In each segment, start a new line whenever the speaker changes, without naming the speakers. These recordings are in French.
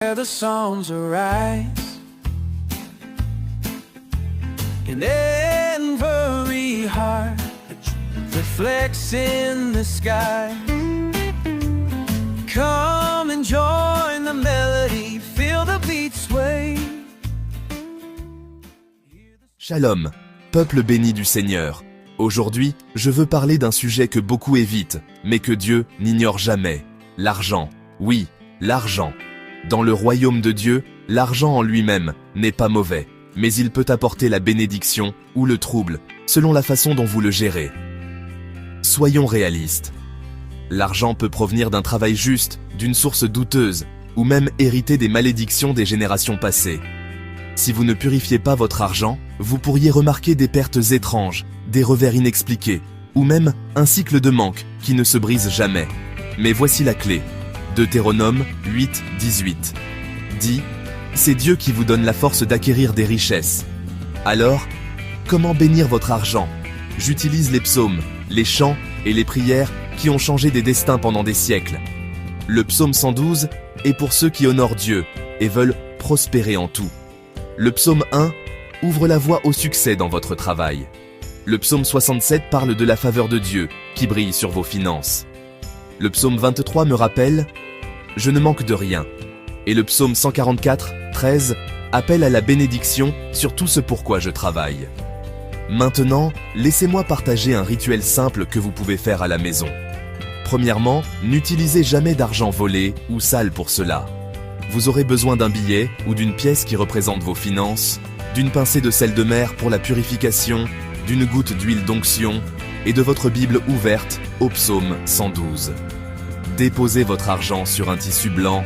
The songs arise in every heart reflects in the sky. Come and join the melody, feel the beat sway.
Shalom, peuple béni du Seigneur. Aujourd'hui, je veux parler d'un sujet que beaucoup évitent, mais que Dieu n'ignore jamais. L'argent. Oui, l'argent. Dans le royaume de Dieu, l'argent en lui-même n'est pas mauvais, mais il peut apporter la bénédiction ou le trouble, selon la façon dont vous le gérez. Soyons réalistes. L'argent peut provenir d'un travail juste, d'une source douteuse, ou même hériter des malédictions des générations passées. Si vous ne purifiez pas votre argent, vous pourriez remarquer des pertes étranges, des revers inexpliqués, ou même un cycle de manque qui ne se brise jamais. Mais voici la clé. Deutéronome 8, 18 dit « C'est Dieu qui vous donne la force d'acquérir des richesses. » Alors, comment bénir votre argent? J'utilise les psaumes, les chants et les prières qui ont changé des destins pendant des siècles. Le psaume 112 est pour ceux qui honorent Dieu et veulent prospérer en tout. Le psaume 1 ouvre la voie au succès dans votre travail. Le psaume 67 parle de la faveur de Dieu qui brille sur vos finances. Le psaume 23 me rappelle « Je ne manque de rien ». Et le psaume 144, 13 appelle à la bénédiction sur tout ce pourquoi je travaille. Maintenant, laissez-moi partager un rituel simple que vous pouvez faire à la maison. Premièrement, n'utilisez jamais d'argent volé ou sale pour cela. Vous aurez besoin d'un billet ou d'une pièce qui représente vos finances, d'une pincée de sel de mer pour la purification, d'une goutte d'huile d'onction et de votre Bible ouverte au psaume 112. Déposez votre argent sur un tissu blanc,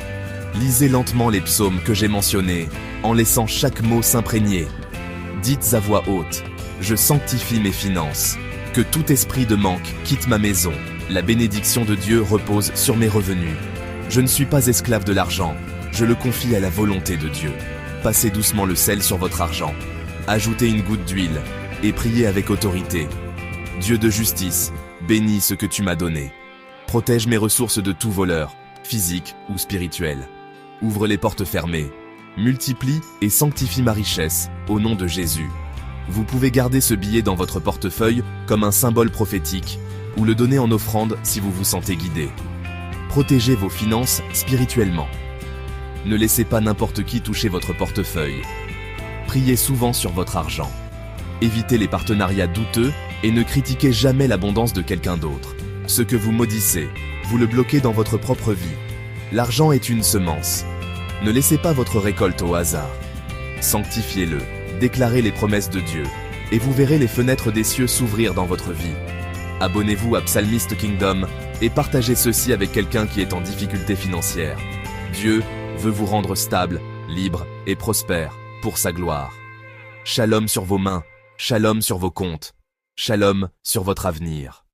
lisez lentement les psaumes que j'ai mentionnés, en laissant chaque mot s'imprégner. Dites à voix haute, « Je sanctifie mes finances, que tout esprit de manque quitte ma maison, la bénédiction de Dieu repose sur mes revenus. Je ne suis pas esclave de l'argent, je le confie à la volonté de Dieu. » Passez doucement le sel sur votre argent, ajoutez une goutte d'huile et priez avec autorité. « Dieu de justice, bénis ce que tu m'as donné. Protège mes ressources de tout voleur, physique ou spirituel. Ouvre les portes fermées. Multiplie et sanctifie ma richesse, au nom de Jésus. » Vous pouvez garder ce billet dans votre portefeuille comme un symbole prophétique, ou le donner en offrande si vous vous sentez guidé. Protégez vos finances spirituellement. Ne laissez pas n'importe qui toucher votre portefeuille. Priez souvent sur votre argent. Évitez les partenariats douteux et ne critiquez jamais l'abondance de quelqu'un d'autre. Ce que vous maudissez, vous le bloquez dans votre propre vie. L'argent est une semence. Ne laissez pas votre récolte au hasard. Sanctifiez-le, déclarez les promesses de Dieu, et vous verrez les fenêtres des cieux s'ouvrir dans votre vie. Abonnez-vous à Psalmist Kingdom et partagez ceci avec quelqu'un qui est en difficulté financière. Dieu veut vous rendre stable, libre et prospère pour sa gloire. Shalom sur vos mains, shalom sur vos comptes, shalom sur votre avenir.